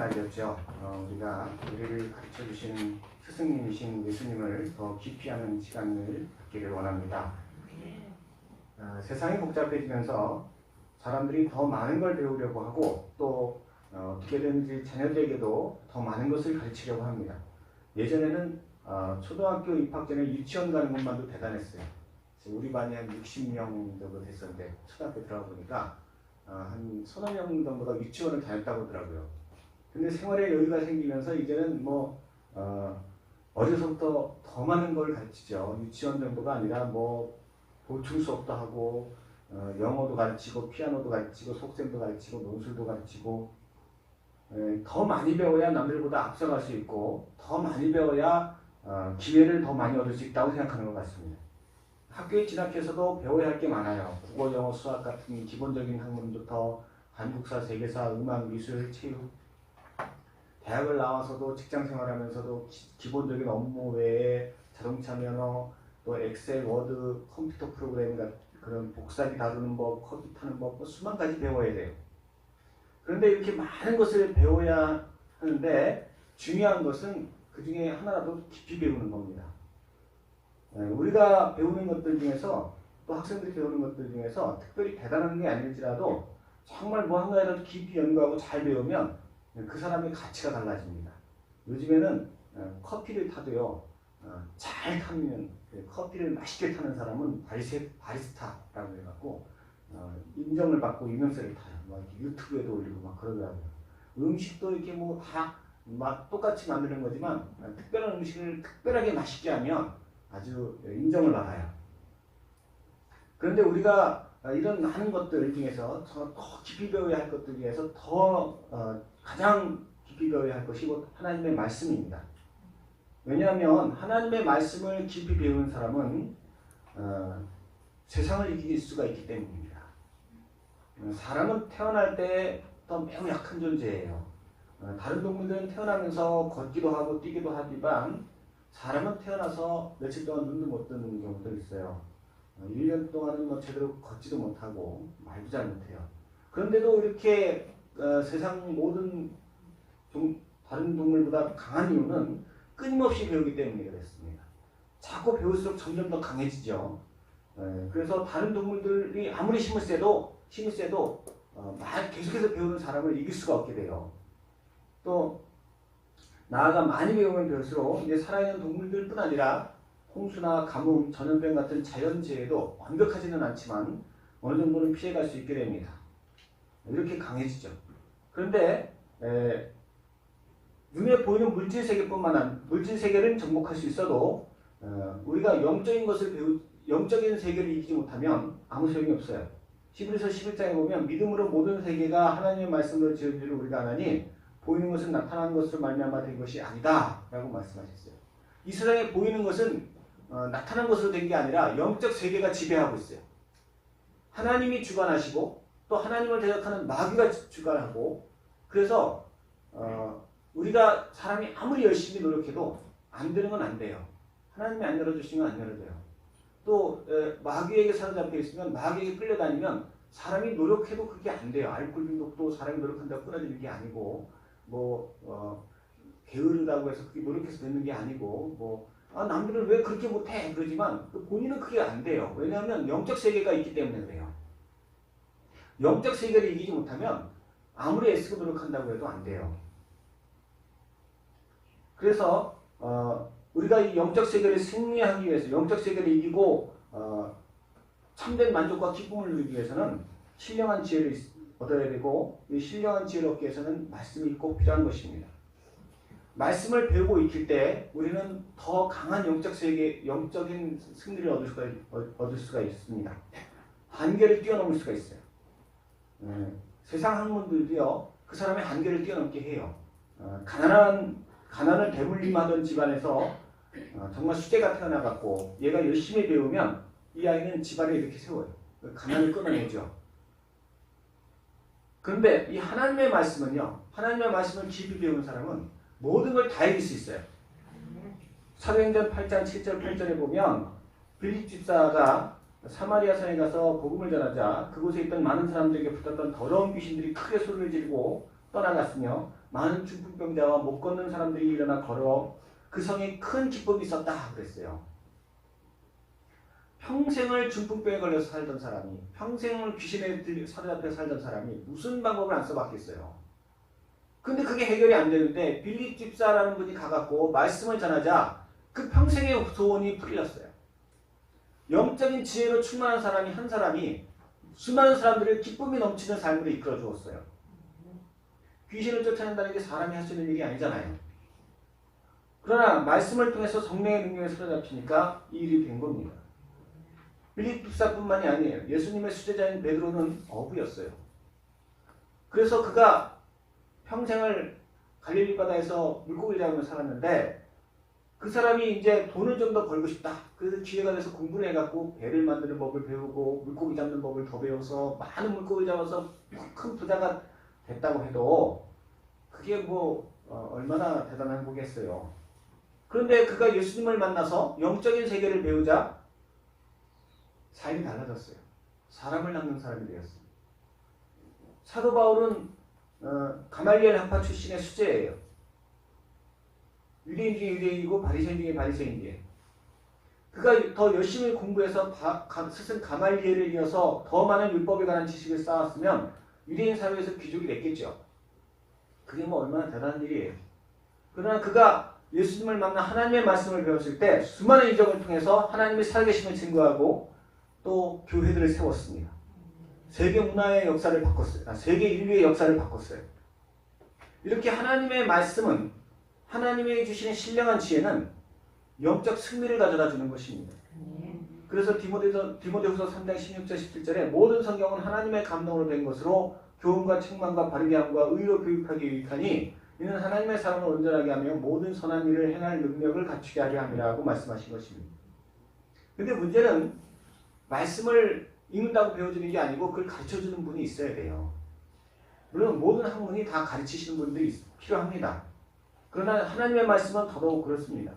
날이었죠. 우리가 우리를 가르쳐 주신 스승님이신 예수님을 더 깊이 아는 시간을 갖기를 원합니다. 세상이 복잡해지면서 사람들이 더 많은 걸 배우려고 하고 또 어떻게든지 자녀들에게도 더 많은 것을 가르치려고 합니다. 예전에는 초등학교 입학 전에 유치원 가는 것만도 대단했어요. 우리 반이 한 60명 정도 됐었는데 초등학교 들어가 보니까 한 서너 명 정도가 유치원을 다녔다고 하더라고요. 근데 생활에 여유가 생기면서 이제는 어려서부터 더 많은 걸 가르치죠. 유치원 정도가 아니라 보충 수업도 하고 영어도 가르치고 피아노도 가르치고 속셈도 가르치고 논술도 가르치고 더 많이 배워야 남들보다 앞서갈 수 있고 더 많이 배워야 기회를 더 많이 얻을 수 있다고 생각하는 것 같습니다. 학교에 진학해서도 배워야 할 게 많아요. 국어, 영어, 수학 같은 기본적인 학문부터 한국사, 세계사, 음악, 미술, 체육 대학을 나와서도 직장 생활하면서도 기본적인 업무 외에 자동차 면허, 또 엑셀, 워드, 컴퓨터 프로그램 같은 그런 복사기 다루는 법, 커피 타는 법, 수만 가지 배워야 돼요. 그런데 이렇게 많은 것을 배워야 하는데 중요한 것은 그 중에 하나라도 깊이 배우는 겁니다. 우리가 배우는 것들 중에서 또 학생들이 배우는 것들 중에서 특별히 대단한 게 아닐지라도 정말 한 가지라도 깊이 연구하고 잘 배우면 그 사람의 가치가 달라집니다. 요즘에는 커피를 타도요, 잘 타면 커피를 맛있게 타는 사람은 바리스타라고 해갖고 인정을 받고 유명세를 타요. 유튜브에도 올리고 그러더라고요. 음식도 이렇게 다 똑같이 만드는 거지만 특별한 음식을 특별하게 맛있게 하면 아주 인정을 받아요. 그런데 우리가 이런 많은 것들 중에서 더 깊이 배워야 할 것들 중에서 가장 깊이 배워야 할 것이 하나님의 말씀입니다. 왜냐하면 하나님의 말씀을 깊이 배우는 사람은 세상을 이길 수가 있기 때문입니다. 사람은 태어날 때부터 매우 약한 존재예요. 다른 동물들은 태어나면서 걷기도 하고 뛰기도 하지만 사람은 태어나서 며칠 동안 눈도 못 뜨는 경우도 있어요. 1년 동안은 제대로 걷지도 못하고 말도 잘 못해요. 그런데도 이렇게 세상 모든 다른 동물보다 강한 이유는 끊임없이 배우기 때문에 그렇습니다. 자꾸 배울수록 점점 더 강해지죠. 그래서 다른 동물들이 아무리 힘을 세도 계속해서 배우는 사람을 이길 수가 없게 돼요. 또 나아가 많이 배우면 배울수록 이제 살아있는 동물들뿐 아니라 홍수나 가뭄, 전염병 같은 자연재해도 완벽하지는 않지만 어느 정도는 피해갈 수 있게 됩니다. 이렇게 강해지죠. 그런데 눈에 보이는 물질 세계를 정복할 수 있어도 우리가 영적인 세계를 이기지 못하면 아무 소용이 없어요. 히브리서 11장에 보면 믿음으로 모든 세계가 하나님의 말씀으로 지어지기를 우리가 하나니 보이는 것은 나타난 것으로 말미암아 된 것이 아니다 라고 말씀하셨어요. 이 세상에 보이는 것은 나타난 것으로 된 게 아니라 영적 세계가 지배하고 있어요. 하나님이 주관하시고 또 하나님을 대적하는 마귀가 주관하고 그래서 우리가 사람이 아무리 열심히 노력해도 안 되는 건 안 돼요. 하나님이 안 열어주시면 안 열어져요. 또 마귀에게 사로잡혀 있으면 마귀에게 끌려다니면 사람이 노력해도 그게 안 돼요. 알코올 중독도 사람이 노력한다고 끊어지는 게 아니고 게으르다고 해서 그게 노력해서 되는 게 아니고 남들은 왜 그렇게 못해 그러지만 본인은 그게 안 돼요. 왜냐하면 영적 세계가 있기 때문에 그래요. 영적 세계를 이기지 못하면 아무리 애쓰고 노력한다고 해도 안 돼요. 그래서 우리가 이 영적 세계를 승리하기 위해서 영적 세계를 이기고 참된 만족과 기쁨을 누리기 위해서는 신령한 지혜를 얻어야 되고 이 신령한 지혜를 얻기 위해서는 말씀이 꼭 필요한 것입니다. 말씀을 배우고 익힐 때 우리는 더 강한 영적인 승리를 얻을 수가 있습니다. 한계를 뛰어넘을 수가 있어요. 세상 학문들도요, 그 사람의 한계를 뛰어넘게 해요. 가난을 대물림하던 집안에서 정말 수재가 태어나갖고 얘가 열심히 배우면 이 아이는 집안을 이렇게 세워요. 가난을 끊어내죠. 그런데 이 하나님의 말씀은요, 하나님의 말씀을 깊이 배우는 사람은 모든 걸 다 이길 수 있어요. 사도행전 8장 7절 8절에 보면 빌립 집사가 사마리아 산에 가서 복음을 전하자 그곳에 있던 많은 사람들에게 붙었던 더러운 귀신들이 크게 소리를 지르고 떠나갔으며 많은 중풍병자와 못 걷는 사람들이 일어나 걸어 그 성에 큰 기쁨이 있었다 그랬어요. 평생을 중풍병에 걸려서 살던 사람이, 평생을 귀신에 사로잡혀 살던 사람이 무슨 방법을 안 써봤겠어요. 근데 그게 해결이 안 되는데 빌립 집사라는 분이 가갖고 말씀을 전하자 그 평생의 소원이 풀렸어요. 영적인 지혜로 충만한 사람이 한 사람이 수많은 사람들을 기쁨이 넘치는 삶으로 이끌어 주었어요. 귀신을 쫓아낸다는 게 사람이 할 수 있는 일이 아니잖아요. 그러나 말씀을 통해서 성령의 능력에 사로잡히니까 이 일이 된 겁니다. 빌립 집사뿐만이 아니에요. 예수님의 수제자인 베드로는 어부였어요. 그래서 그가 평생을 갈릴리 바다에서 물고기를 잡으며 살았는데 그 사람이 이제 돈을 좀 더 벌고 싶다. 그래서 기회가 돼서 공부를 해갖고 배를 만드는 법을 배우고 물고기 잡는 법을 더 배워서 많은 물고기 잡아서 큰 부자가 됐다고 해도 그게 뭐 얼마나 대단한 거겠어요. 그런데 그가 예수님을 만나서 영적인 세계를 배우자 삶이 달라졌어요. 사람을 낚는 사람이 되었습니다. 사도 바울은 가말리엘 학파 출신의 수제예요. 유대인 중에 유대인이고 바리새인 중에 바리새인이에요. 그가 더 열심히 공부해서 스승 가말리엘을 이어서 더 많은 율법에 관한 지식을 쌓았으면 유대인 사회에서 귀족이 됐겠죠. 그게 뭐 얼마나 대단한 일이에요. 그러나 그가 예수님을 만나 하나님의 말씀을 배웠을 때 수많은 이적을 통해서 하나님의 살아계심을 증거하고 또 교회들을 세웠습니다. 세계 문화의 역사를 바꿨어요. 세계 인류의 역사를 바꿨어요. 이렇게 하나님의 말씀은, 하나님이 주시는 신령한 지혜는 영적 승리를 가져다 주는 것입니다. 그래서 디모데후서 3장 16절 17절에 모든 성경은 하나님의 감동으로 된 것으로 교훈과 책망과 바르게 함과 의로 교육하기 유익하니 이는 하나님의 사람을 온전하게 하며 모든 선한 일을 행할 능력을 갖추게 하려 함이라고 말씀하신 것입니다. 근데 문제는 말씀을 읽는다고 배워주는 게 아니고 그걸 가르쳐주는 분이 있어야 돼요. 물론 모든 학문이 다 가르치시는 분들이 필요합니다. 그러나 하나님의 말씀은 더더욱 그렇습니다.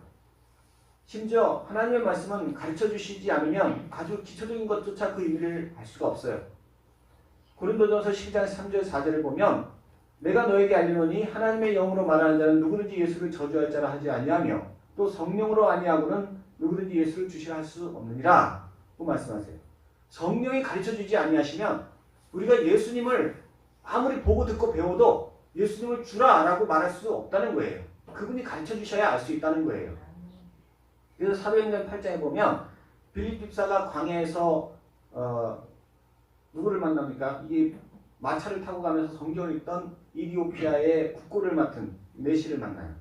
심지어 하나님의 말씀은 가르쳐주시지 않으면 아주 기초적인 것조차 그 의미를 알 수가 없어요. 고린도전서 12장 3절 4절을 보면 내가 너에게 알리노니 하나님의 영으로 말하는 자는 누구든지 예수를 저주할 자라 하지 아니하며 또 성령으로 아니하고는 누구든지 예수를 주시라 할 수 없느니라 고 말씀하세요. 성령이 가르쳐주지 아니하시면 우리가 예수님을 아무리 보고 듣고 배워도 예수님을 주라 라고 말할 수 없다는 거예요. 그분이 가르쳐주셔야 알 수 있다는 거예요. 그래서 사도행전 8장에 보면 빌립 집사가 광야에서 누구를 만납니까? 이게 마차를 타고 가면서 성경을 읽던 이디오피아의 국고를 맡은 내시를 만나요.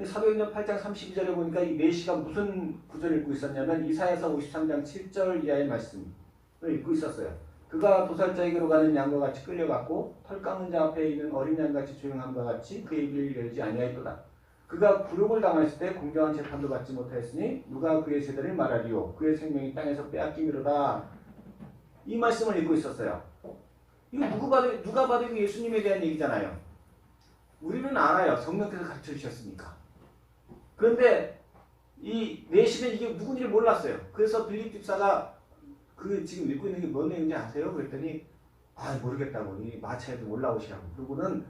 사도행전 8장 32절에 보니까 이 내시가 무슨 구절을 읽고 있었냐면 이사야서 53장 7절 이하의 말씀을 읽고 있었어요. 그가 도살자에게로 가는 양과 같이 끌려갔고 털 깎는 자 앞에 있는 어린 양같이 조용함과 같이 그의 입을 열지 아니하였도다. 그가 굴욕을 당했을 때 공정한 재판도 받지 못하였으니 누가 그의 세대를 말하리요. 그의 생명이 땅에서 빼앗김이로다. 이 말씀을 읽고 있었어요. 이거 누가 봐도 예수님에 대한 얘기잖아요. 우리는 알아요. 성령께서 가르쳐 주셨으니까. 그런데 이 내시는 이게 누군지를 몰랐어요. 그래서 빌립 집사가 그 지금 읽고 있는 게 뭔 내용인지 아세요? 그랬더니 모르겠다고. 이 마차에도 올라오시라고. 그리고는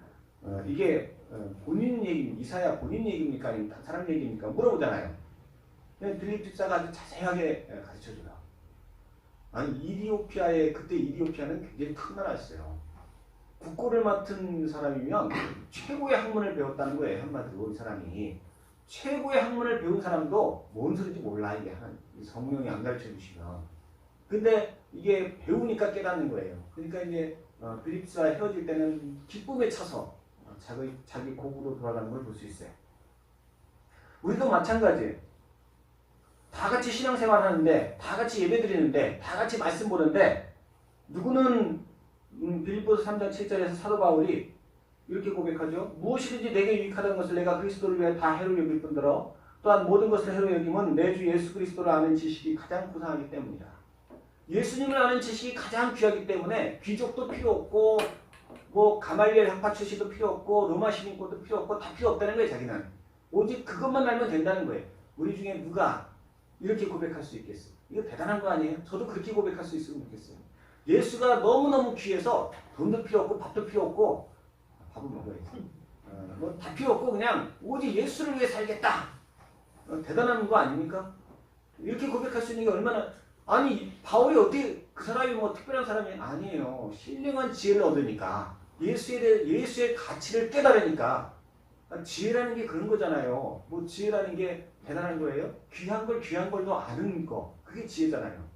이게 본인 얘기, 이사야 본인 얘기입니까? 아니면 다른 사람 얘기입니까? 물어보잖아요. 빌립 집사가 아주 자세하게 가르쳐줘요. 아니 그때 이디오피아는 굉장히 큰 나라였어요. 국고를 맡은 사람이면 최고의 학문을 배웠다는 거예요. 한마디로 이 사람이. 최고의 학문을 배운 사람도 뭔 소리인지 몰라. 이게 성령이 안 가르쳐 주시면. 근데 이게 배우니까 깨닫는 거예요. 그러니까 이제 빌립 집사와 헤어질 때는 기쁨에 차서 자기 고국으로 돌아가는 걸 볼 수 있어요. 우리도 마찬가지예요. 다 같이 신앙생활 하는데, 다 같이 예배 드리는데, 다 같이 말씀 보는데, 누구는 빌립보서 3장 7절에서 사도 바울이 이렇게 고백하죠. 무엇이든지 내게 유익하다는 것을 내가 그리스도를 위해 다 해로 여길 뿐더러 또한 모든 것을 해로 여김은 내 주 예수 그리스도를 아는 지식이 가장 고상하기 때문이다. 예수님을 아는 지식이 가장 귀하기 때문에 귀족도 필요 없고 뭐 가말리엘 학파 출신도 필요 없고 로마 시민권도 필요 없고 다 필요 없다는 거예요. 자기는. 오직 그것만 알면 된다는 거예요. 우리 중에 누가 이렇게 고백할 수 있겠어요? 이거 대단한 거 아니에요? 저도 그렇게 고백할 수 있으면 좋겠어요. 예수가 너무너무 귀해서 돈도 필요 없고 밥도 필요 없고 밥은 먹어야지. 뭐 다 필요 없고 그냥 오직 예수를 위해 살겠다. 대단한 거 아닙니까? 이렇게 고백할 수 있는 게 얼마나 아니 바울이 어떻게 그 사람이 뭐 특별한 사람이 아니에요. 신령한 지혜를 얻으니까 예수의 가치를 깨달으니까 지혜라는 게 그런 거잖아요. 뭐 지혜라는 게 대단한 거예요? 귀한 걸도 아는 거 그게 지혜잖아요.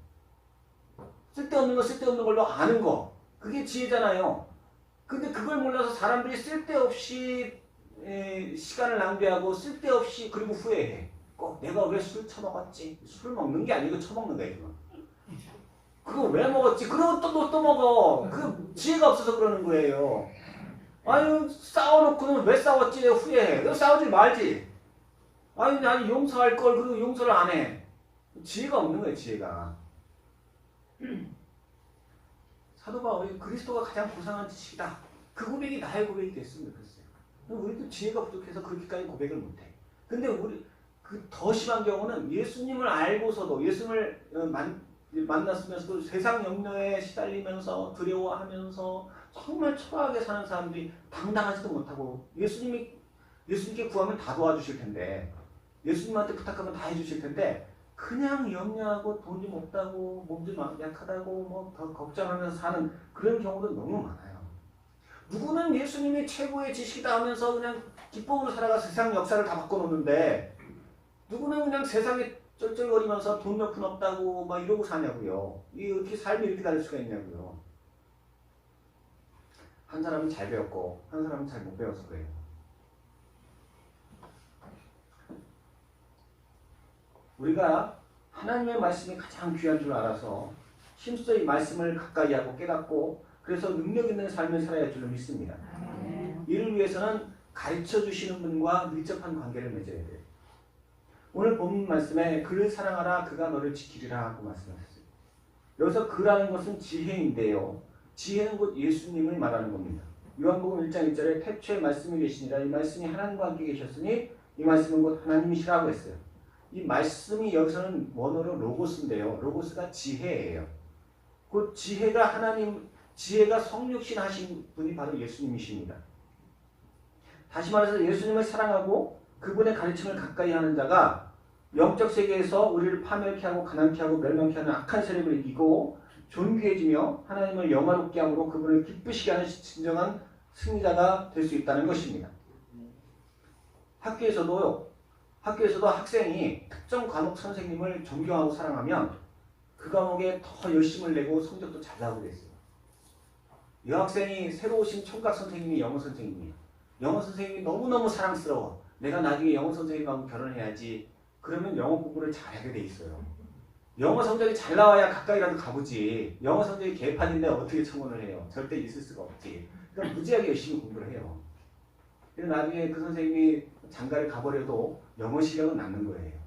쓸데없는 거 쓸데없는 걸로 아는 거 그게 지혜잖아요. 근데 그걸 몰라서 사람들이 쓸데없이 시간을 낭비하고 쓸데없이 그리고 후회해. 꼭 내가 왜 술 처먹었지? 술 먹는 게 아니고 처먹는 거야 이거. 그거 왜 먹었지? 그러고 또 먹어. 그 지혜가 없어서 그러는 거예요. 아유 싸워놓고는 왜 싸웠지? 후회해. 너 싸우지 말지. 아니 용서할 걸 그리고 용서를 안 해. 지혜가 없는 거예요 지혜가. 사도 바울이 그리스도가 가장 고상한 지식이다. 그 고백이 나의 고백이 됐으면 좋겠어요. 우리도 지혜가 부족해서 그렇게까지 고백을 못해. 근데 우리 그 더 심한 경우는 예수님을 알고서도 예수님을 만났으면서도 세상 염려에 시달리면서 두려워하면서 정말 초라하게 사는 사람들이 당당하지도 못하고 예수님께 구하면 다 도와주실 텐데 예수님한테 부탁하면 다 해주실 텐데 그냥 염려하고 돈 좀 없다고 몸 좀 약하다고 뭐 더 걱정하면서 사는 그런 경우도 너무 많아요. 누구는 예수님이 최고의 지식이다 하면서 그냥 기쁨으로 살아가 세상 역사를 다 바꿔놓는데 누구는 그냥 세상에 쩔쩔거리면서 돈 몇 푼 없다고 막 이러고 사냐고요. 이게 어떻게 삶이 이렇게 다를 수가 있냐고요. 한 사람은 잘 배웠고 한 사람은 잘 못 배워서 그래요. 우리가 하나님의 말씀이 가장 귀한 줄 알아서 힘써 이 말씀을 가까이 하고 깨닫고 그래서 능력 있는 삶을 살아야 할 줄로 믿습니다. 이를 위해서는 가르쳐 주시는 분과 밀접한 관계를 맺어야 돼요. 오늘 본문 말씀에 그를 사랑하라 그가 너를 지키리라 하고 말씀하셨어요. 여기서 그라는 것은 지혜인데요. 지혜는 곧 예수님을 말하는 겁니다. 요한복음 1장 1절에 태초에 말씀이 계시니라 이 말씀이 하나님과 함께 계셨으니 이 말씀은 곧 하나님이시라고 했어요. 이 말씀이 여기서는 원어로 로고스인데요. 로고스가 지혜예요. 그 지혜가 성육신 하신 분이 바로 예수님이십니다. 다시 말해서 예수님을 사랑하고 그분의 가르침을 가까이 하는 자가 영적 세계에서 우리를 파멸케 하고 가난케 하고 멸망케 하는 악한 세력을 이기고 존귀해지며 하나님을 영화롭게 함으로 그분을 기쁘시게 하는 진정한 승리자가 될 수 있다는 것입니다. 학교에서도 학생이 특정 과목 선생님을 존경하고 사랑하면 그 과목에 더 열심을 내고 성적도 잘 나오게 됐어요. 여학생이 새로 오신 총각 선생님이 영어 선생님이에요. 영어 선생님이 너무너무 사랑스러워. 내가 나중에 영어 선생님하고 결혼해야지. 그러면 영어 공부를 잘하게 돼 있어요. 영어 성적이 잘 나와야 가까이라도 가보지. 영어 성적이 개판인데 어떻게 청혼을 해요? 절대 있을 수가 없지. 그러니까 무지하게 열심히 공부를 해요. 그래서 나중에 그 선생님이 장가를 가버려도 영어 실력은 남는 거예요.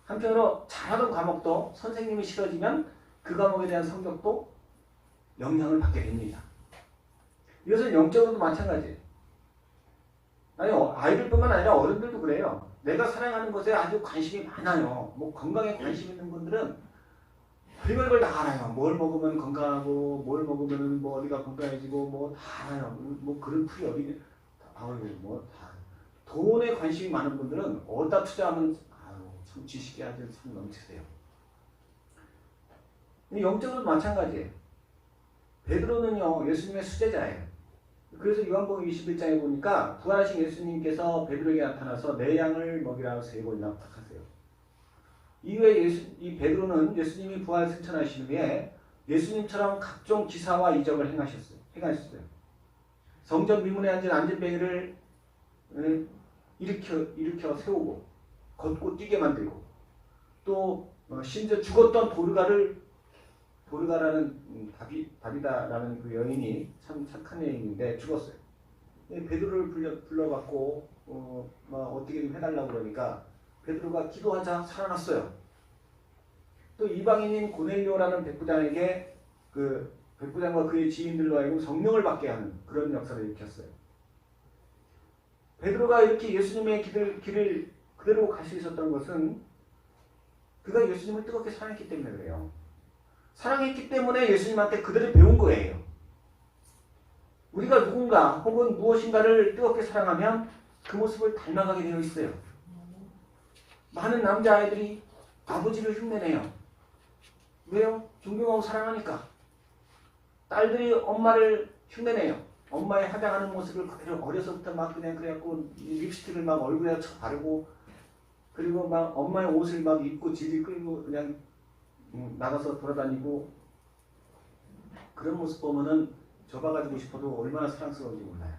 한편으로 잘하던 과목도 선생님이 싫어지면 그 과목에 대한 성적도 영향을 받게 됩니다. 이것은 영적으로도 마찬가지예요. 아니, 아이들뿐만 아니라 어른들도 그래요. 내가 사랑하는 것에 아주 관심이 많아요. 뭐 건강에 관심 있는 분들은 별별 걸 다 알아요. 뭘 먹으면 건강하고 뭘 먹으면 뭐 어디가 건강해지고 뭐 다 알아요. 뭐 그런 풀이 어디 뭐 다 돈에 관심이 많은 분들은 어디다 투자하면 참 지식이 아주 참 넘치세요. 영적으로도 마찬가지예요. 베드로는요 예수님의 수제자예요. 그래서 요한복음 21장에 보니까 부활하신 예수님께서 베드로에게 나타나서 내 양을 먹이라고 3번이나 부탁하세요. 이후에 이 베드로는 예수님이 부활 승천하신 후에 예수님처럼 각종 기사와 이적을 행하셨어요. 성전 미문에 앉은 안진뱅이를 일으켜 세우고 걷고 뛰게 만들고 또 심지어 죽었던 도르가라는 다비다라는 그 여인이 참 착한 여인인데 죽었어요. 베드로를 불러갖고 어떻게 좀 해달라고 그러니까 베드로가 기도하자 살아났어요. 또 이방인인 고넬료라는 백부장에게 그 백부장과 그의 지인들로 하여금 성령을 받게 하는 그런 역사를 일으켰어요. 베드로가 이렇게 예수님의 길을 그대로 갈 수 있었던 것은 그가 예수님을 뜨겁게 사랑했기 때문에 그래요. 사랑했기 때문에 예수님한테 그대로 배운 거예요. 우리가 누군가 혹은 무엇인가를 뜨겁게 사랑하면 그 모습을 닮아가게 되어 있어요. 많은 남자아이들이 아버지를 흉내내요. 왜요? 존경하고 사랑하니까. 딸들이 엄마를 흉내내요. 엄마의 화장하는 모습을 그대로 어려서부터 막 그냥 그래갖고 립스틱을 막 얼굴에 쳐 바르고 그리고 막 엄마의 옷을 막 입고 질질 끌고 그냥 나가서 돌아다니고 그런 모습 보면은 접어가지고 싶어도 얼마나 사랑스러운지 몰라요.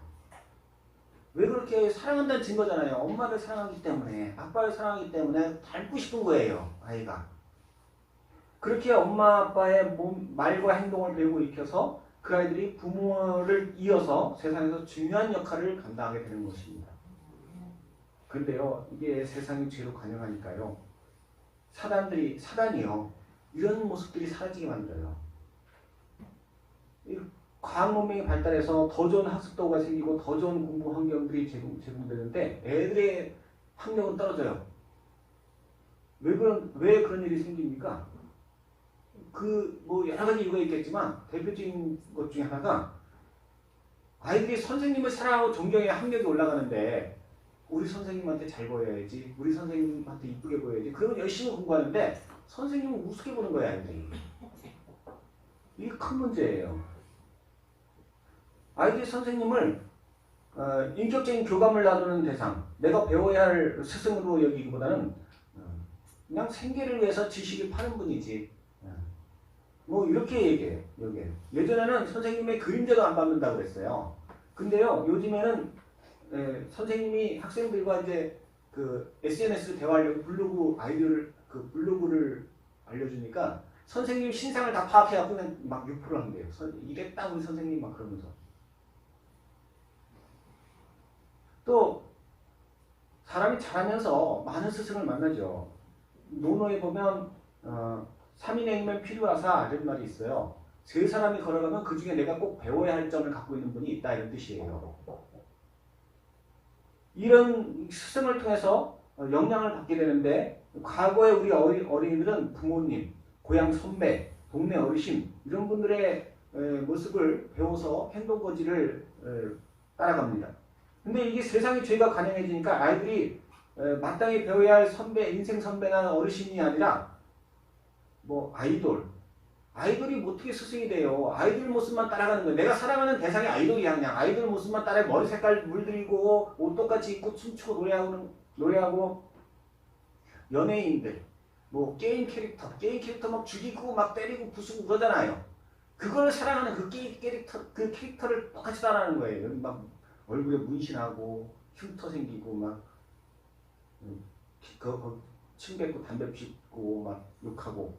왜 그렇게 사랑한다는 증거잖아요. 엄마를 사랑하기 때문에 아빠를 사랑하기 때문에 닮고 싶은 거예요. 아이가. 그렇게 엄마 아빠의 말과 행동을 배우고 익혀서 그 아이들이 부모를 이어서 세상에서 중요한 역할을 감당하게 되는 것입니다. 그런데요, 이게 세상이 죄로 관영하니까요, 사단이요, 이런 모습들이 사라지게 만들어요. 과학 문명이 발달해서 더 좋은 학습 도구가 생기고 더 좋은 공부 환경들이 제공되는데 애들의 학력은 떨어져요. 왜 그런 일이 생깁니까? 뭐 여러 가지 이유가 있겠지만 대표적인 것 중에 하나가 아이들이 선생님을 사랑하고 존경해 학력이 올라가는데 우리 선생님한테 잘 보여야지, 우리 선생님한테 이쁘게 보여야지. 그러면 열심히 공부하는데 선생님을 우습게 보는 거야, 아이들이. 이게 큰 문제예요. 아이들이 선생님을 인격적인 교감을 나누는 대상, 내가 배워야 할 스승으로 여기기보다는 그냥 생계를 위해서 지식을 파는 분이지. 뭐 이렇게 얘기해요. 여기 예전에는 선생님의 그림자도 안 받는다고 그랬어요. 근데요, 요즘에는 선생님이 학생들과 이제 그 SNS로 대화하려고 블로그를 알려주니까 선생님 신상을 다 파악해갖고 그냥 막 유포를 한대요. 이게 딱 우리 선생님 막 그러면서. 또 사람이 자라면서 많은 스승을 만나죠. 논어에 보면 3인행면 필요하사 이런 말이 있어요. 세 사람이 걸어가면 그 중에 내가 꼭 배워야 할 점을 갖고 있는 분이 있다, 이런 뜻이에요. 이런 스승을 통해서 영향을 받게 되는데 과거에 우리 어린이들은 부모님, 고향 선배, 동네 어르신 이런 분들의 모습을 배워서 행동거지를 따라갑니다. 근데 이게 세상의 죄가 관영해지니까 아이들이 마땅히 배워야 할 선배, 인생 선배나 어르신이 아니라 뭐 아이돌이 어떻게 스승이 돼요? 아이돌 모습만 따라가는 거예요. 내가 사랑하는 대상이 아이돌이야. 그냥 아이돌 모습만 따라 머리 색깔 물들이고 옷 똑같이 입고 춤추고 노래하고 연예인들 뭐 게임 캐릭터 막 죽이고 막 때리고 부수고 그러잖아요. 그걸 사랑하는 그 캐릭터를 똑같이 따라하는 거예요. 여기 막 얼굴에 문신하고 흉터 생기고 막 침 뱉고 담배 피우고 막 욕하고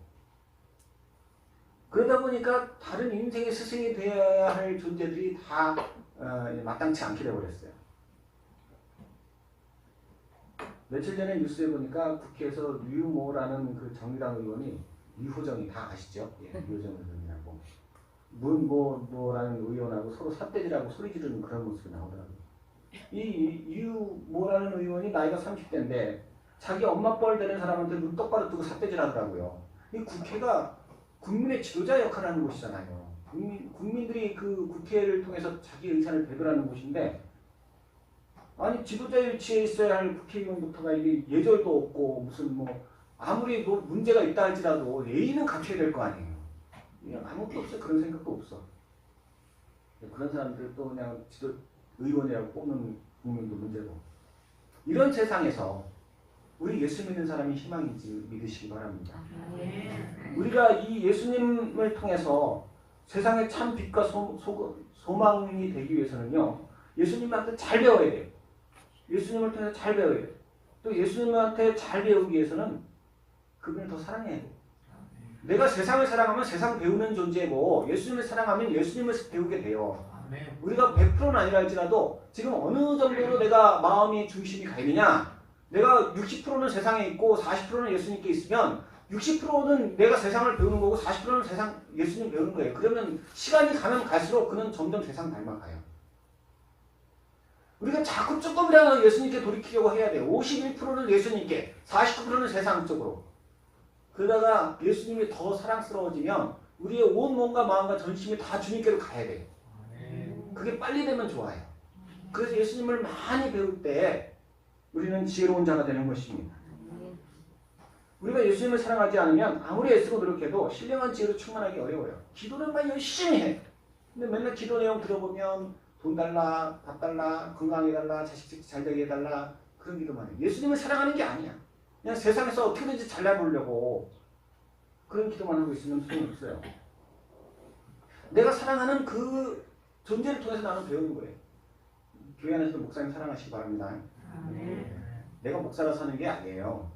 그러다 보니까 다른 인생의 스승이 되어야 할 존재들이 다 마땅치 않게 되어버렸어요. 며칠 전에 뉴스에 보니까 국회에서 류모라는 그 정의당 의원이 유호정이 다 아시죠? 예, 유호정 의원이라고 뭐라는 의원하고 서로 삿대질하고 소리 지르는 그런 모습이 나오더라고요. 이 유모라는 의원이 나이가 30대인데 자기 엄마 뻘 되는 사람한테 눈 똑바로 뜨고 삿대질하더라고요. 이 국회가 국민의 지도자 역할을 하는 곳이잖아요. 국민들이 그 국회를 통해서 자기 의사를 배달하는 곳인데 아니 지도자의 위치에 있어야 할 국회의원부터가 이게 예절도 없고 무슨 뭐 아무리 뭐 문제가 있다 할지라도 예의는 갖춰야 될 거 아니에요. 그냥 아무것도 없어요. 그런 생각도 없어. 그런 사람들 또 그냥 의원이라고 뽑는 국민도 문제고. 이런 세상에서 우리 예수 믿는 사람이 희망인지 믿으시기 바랍니다. 우리가 이 예수님을 통해서 세상의 참 빛과 소망이 되기 위해서는요. 예수님한테 잘 배워야 돼요. 예수님을 통해서 잘 배워야 돼요. 또 예수님한테 잘 배우기 위해서는 그분을 더 사랑해야 돼요. 내가 세상을 사랑하면 세상 배우는 존재고 예수님을 사랑하면 예수님을 배우게 돼요. 우리가 100%는 아니라 할지라도 지금 어느 정도로 내가 마음이 중심이 가 있느냐, 내가 60%는 세상에 있고 40%는 예수님께 있으면 60%는 내가 세상을 배우는 거고 40%는 예수님 배우는 거예요. 그러면 시간이 가면 갈수록 그는 점점 세상 닮아가요. 우리가 자꾸 조금이라도 예수님께 돌이키려고 해야 돼요. 51%는 예수님께, 49%는 세상 쪽으로. 그러다가 예수님이 더 사랑스러워지면 우리의 온 몸과 마음과 전심이 다 주님께로 가야 돼요. 그게 빨리 되면 좋아요. 그래서 예수님을 많이 배울 때 우리는 지혜로운 자가 되는 것입니다. 우리가 예수님을 사랑하지 않으면 아무리 애쓰고 노력해도 신령한 지혜로 충만하기 어려워요. 기도는 막 열심히 해. 근데 맨날 기도 내용 들어보면 돈 달라, 밥 달라, 건강해달라, 자식 잘 되게 해달라 그런 기도만 해. 예수님을 사랑하는 게 아니야. 그냥 세상에서 어떻게든지 잘나보려고 그런 기도만 하고 있으면 소용없어요. 내가 사랑하는 그 존재를 통해서 나는 배우는 거예요. 교회 안에서도 목사님 사랑하시기 바랍니다. 내가 목사라서 하는 게 아니에요.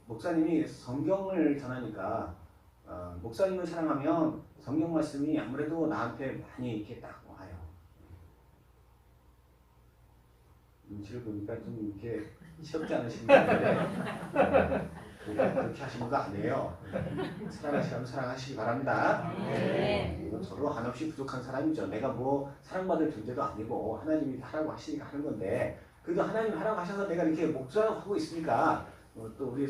목사님이 성경을 전하니까 목사님을 사랑하면 성경 말씀이 아무래도 나한테 많이 이렇게 딱 와요. 눈치를 보니까 좀 이렇게 시덥지 않으신 것 같은데 그렇게 하시는 거 아니에요. 사랑하시라면 사랑하시기 바랍니다. 이건 저도 한없이 부족한 사람이죠. 내가 뭐 사랑받을 존재도 아니고 하나님이 하라고 하시니까 하는 건데 그래도 하나님 하라고 하셔서 내가 이렇게 목사하고 있으니까 또 우리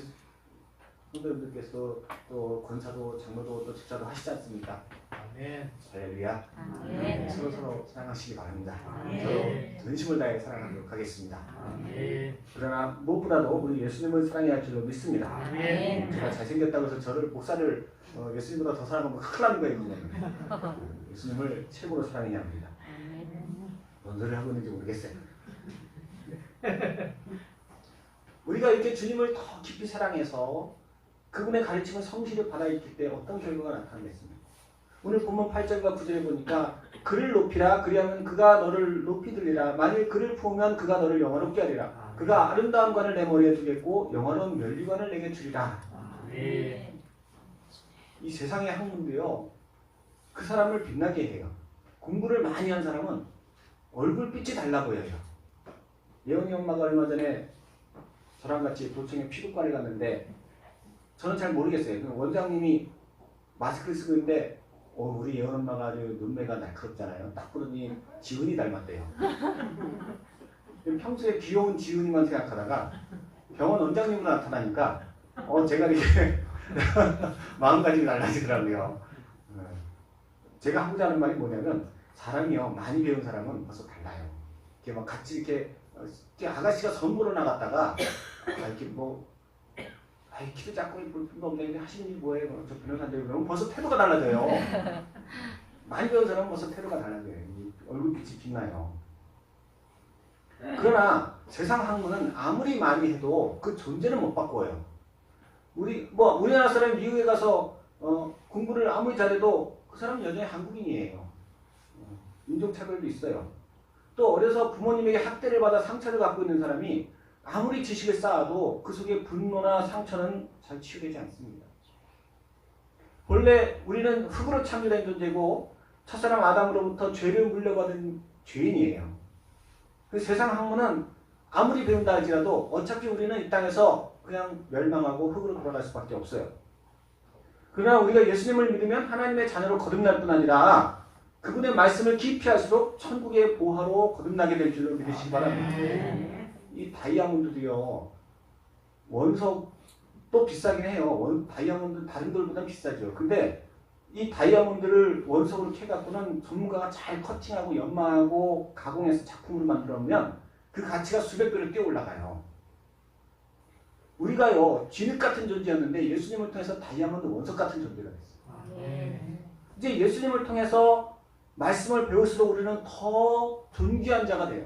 선배님들께서 또 권사도 장로도 또 집사도 하시지 않습니까? 아멘. 할렐루야. 서로 사랑하시기 바랍니다. 아멘. 저도 전심을 다해 사랑하도록 하겠습니다. 아멘. 그러나 무엇보다도 우리 예수님을 사랑해야 할 줄로 믿습니다. 아멘. 제가 잘생겼다고 해서 저를 목사를 예수님보다 더 사랑하면 큰일 나는 거예요. 예수님을 최고로 사랑해야 합니다. 뭔 소리를 하고 있는지 모르겠어요. 우리가 이렇게 주님을 더 깊이 사랑해서 그분의 가르침을 성실히 받아있을 때 어떤 결과가 나타나겠습니까? 오늘 본문 8절과 9절에 보니까 그를 높이라 그리하면 그가 너를 높이 들리라 만일 그를 부으면 그가 너를 영화롭게 하리라 그가 아름다운 관을 내 머리에 두겠고 영화로운 면류관을 내게 주리라. 이 세상의 학문도요 그 사람을 빛나게 해요. 공부를 많이 한 사람은 얼굴빛이 달라 보여요. 예원이 엄마가 얼마 전에 저랑 같이 도청에 피부과를 갔는데 저는 잘 모르겠어요. 원장님이 마스크를 쓰고 있는데 우리 예원 엄마가 아주 눈매가 날카롭잖아요. 딱 보더니 지훈이 닮았대요. 평소에 귀여운 지훈이만 생각하다가 병원 원장님으로 나타나니까 제가 이렇게 마음가짐이 달라지더라고요. 제가 하고자 하는 말이 뭐냐면 사람이요 많이 배운 사람은 벌써 달라요. 이렇게 막 같이 이렇게 아가씨가 선물로 나갔다가 이렇게 뭐 키도 작고 볼 필요도 없네 하시는 일 뭐예요? 저 변호사인데 그러면 벌써 태도가 달라져요. 많이 배운 사람은 벌써 태도가 달라져요. 얼굴빛이 빛나요. 그러나 세상 학문은 아무리 많이 해도 그 존재는 못 바꿔요. 우리나라 사람이 미국에 가서 공부를 아무리 잘해도 그 사람은 여전히 한국인이에요. 인종차별도 있어요. 또 어려서 부모님에게 학대를 받아 상처를 갖고 있는 사람이 아무리 지식을 쌓아도 그 속에 분노나 상처는 잘 치유되지 않습니다. 본래 우리는 흙으로 창조된 존재고 첫사람 아담으로부터 죄를 물려받은 죄인이에요. 그 세상 학문은 아무리 배운다 할지라도 어차피 우리는 이 땅에서 그냥 멸망하고 흙으로 돌아갈 수밖에 없어요. 그러나 우리가 예수님을 믿으면 하나님의 자녀로 거듭날 뿐 아니라 그분의 말씀을 깊이 할수록 천국의 보화로 거듭나게 될 줄로 믿으시기 바랍니다. 이 다이아몬드도요 원석도 비싸긴 해요. 다이아몬드 다른 돌보다 비싸죠. 근데 이 다이아몬드를 원석으로 캐갖고는 전문가가 잘 커팅하고 연마하고 가공해서 작품으로 만들어놓으면 그 가치가 수백 배로 뛰어 올라가요. 우리가요 진흙 같은 존재였는데 예수님을 통해서 다이아몬드 원석 같은 존재가 됐어요. 이제 예수님을 통해서 말씀을 배울수록 우리는 더 존귀한 자가 돼요.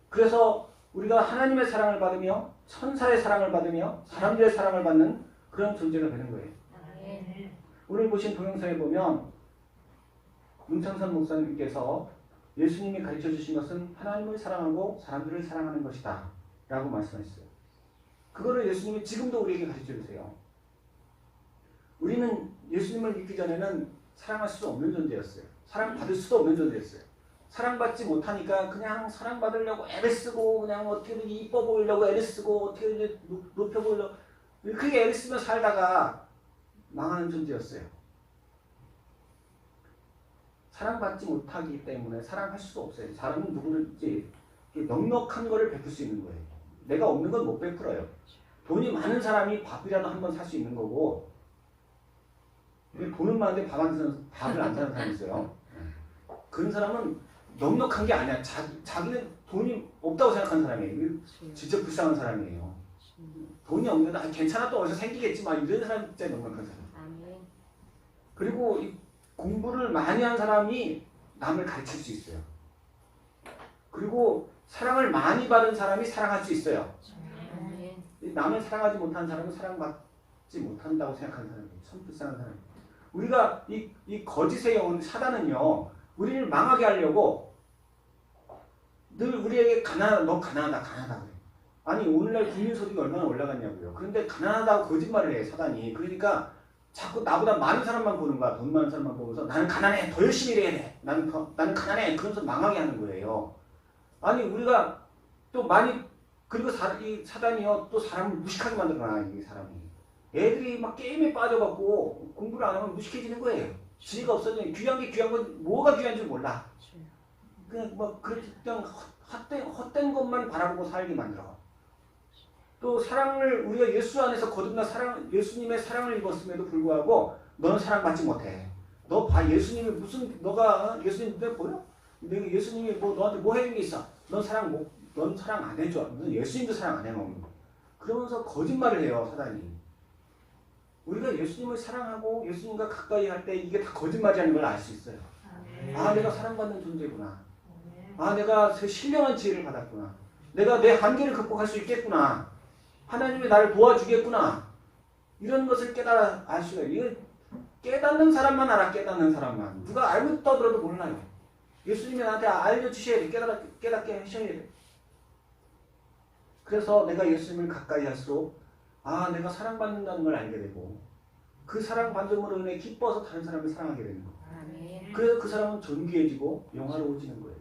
그래서 우리가 하나님의 사랑을 받으며 천사의 사랑을 받으며 사람들의 사랑을 받는 그런 존재가 되는 거예요. 오늘 보신 동영상에 보면 문창선 목사님께서 예수님이 가르쳐 주신 것은 하나님을 사랑하고 사람들을 사랑하는 것이다 라고 말씀하셨어요. 그거를 예수님이 지금도 우리에게 가르쳐 주세요. 우리는 예수님을 믿기 전에는 사랑할 수 없는 존재였어요. 사랑받을 수도 없는 존재였어요. 사랑받지 못하니까 그냥 사랑받으려고 애를 쓰고 그냥 어떻게든 이뻐 보이려고 애를 쓰고 어떻게든 높여 보이려고 그게 애를 쓰며 살다가 망하는 존재였어요. 사랑받지 못하기 때문에 사랑할 수도 없어요. 사람은 누구든지 넉넉한 거를 베풀 수 있는 거예요. 내가 없는 건 못 베풀어요. 돈이 많은 사람이 밥이라도 한 번 살 수 있는 거고 돈은 많은데 밥을 안 사는 사람이 있어요. 그런 사람은 넉넉한 게 아니야. 자기는 돈이 없다고 생각하는 사람이에요. 진짜 불쌍한 사람이에요. 돈이 없는데 괜찮아 또 어디서 생기겠지만 이런 사람 진짜 넉넉한 사람. 그리고 이 공부를 많이 한 사람이 남을 가르칠 수 있어요. 그리고 사랑을 많이 받은 사람이 사랑할 수 있어요. 남을 사랑하지 못한 사람은 사랑받지 못한다고 생각하는 사람이에요. 참 불쌍한 사람이에요. 우리가 이 거짓의 영혼 사단은요, 우리를 망하게 하려고 늘 우리에게 너 가난하다 그래. 아니 오늘날 국민소득이 얼마나 올라갔냐고요. 그런데 가난하다고 거짓말을 해 사단이. 그러니까 자꾸 나보다 많은 사람만 보는 거야. 돈 많은 사람만 보면서 나는 가난해. 더 열심히 일해야 돼. 나는 가난해. 그러면서 망하게 하는 거예요. 아니 우리가 또 많이 그리고 이 사단이요 또 사람을 무식하게 만들어놔. 이 사람이 애들이 막 게임에 빠져갖고 공부를 안 하면 무식해지는 거예요. 지혜가 없어지면 귀한 게 귀한 건 뭐가 귀한 줄 몰라. 그냥 뭐 그냥 헛된 것만 바라보고 살게 만들어. 또 사랑을 우리가 예수 안에서 거듭나 예수님의 사랑을 입었음에도 불구하고 너는 사랑받지 못해. 너 봐 예수님이 무슨 너가 예수님 내 보여? 내가 예수님이 뭐 너한테 뭐 해준 게 있어? 넌 사랑 안 해줘. 넌 예수님도 사랑 안 해 먹는 거. 그러면서 거짓말을 해요 사단이. 우리가 예수님을 사랑하고 예수님과 가까이 할 때 이게 다 거짓말이라는 걸 알 수 있어요. 아 내가 사랑받는 존재구나. 아 내가 신령한 지혜를 받았구나. 내가 내 한계를 극복할 수 있겠구나. 하나님이 나를 도와주겠구나. 이런 것을 깨달아 알 수가 있어요. 이거 깨닫는 사람만 알아. 깨닫는 사람만. 누가 알고 떠들어도 몰라요. 예수님이 나한테 알려주셔야 돼. 깨닫게 하셔야 돼. 그래서 내가 예수님을 가까이 할수록 아 내가 사랑받는다는 걸 알게 되고 그 사랑받음으로 인해 기뻐서 다른 사람을 사랑하게 되는 거예요. 그래서 그 사람은 존귀해지고 영화로워지는 거예요.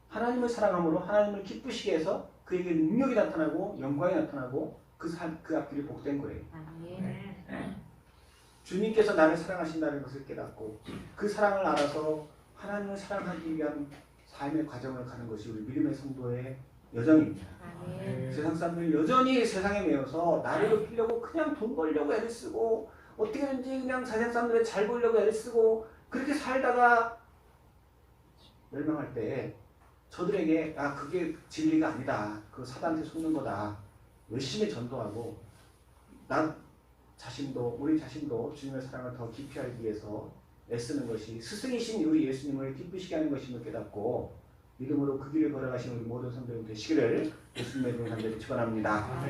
하나님을 사랑함으로 하나님을 기쁘시게 해서 그에게 능력이 나타나고 영광이 나타나고 그 앞길이 복된 거예요. 주님께서 나를 사랑하신다는 것을 깨닫고 그 사랑을 알아서 하나님을 사랑하기 위한 삶의 과정을 가는 것이 우리 믿음의 성도의 여정입니다. 세상 사람들은 여전히 세상에 매여서 나를 높이려고 그냥 돈 벌려고 애를 쓰고 어떻게든지 그냥 세상 사람들의 잘 보려고 애를 쓰고 그렇게 살다가 멸망할 때 저들에게 그게 진리가 아니다. 그거 사단한테 속는 거다. 열심히 전도하고 우리 자신도 주님의 사랑을 더 깊이 알기 위해서 애쓰는 것이 스승이신 우리 예수님을 기쁘시게 하는 것임을 깨닫고 믿음으로 그 길을 걸어가시는 우리 모든 성도님 되시기를 예수님의 이름으로 간절히 축원합니다.